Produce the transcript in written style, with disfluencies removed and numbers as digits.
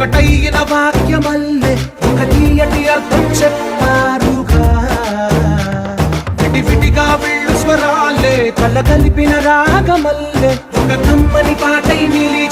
ఒకటైన వాక్యమల్లే ఒక తీయటి అర్థం చెప్పారుగా. విడివిడిగా వెళ్ళు స్వరాలే కల కలిపిన రాగమల్లే ఒక కమ్మని పాటై నిలి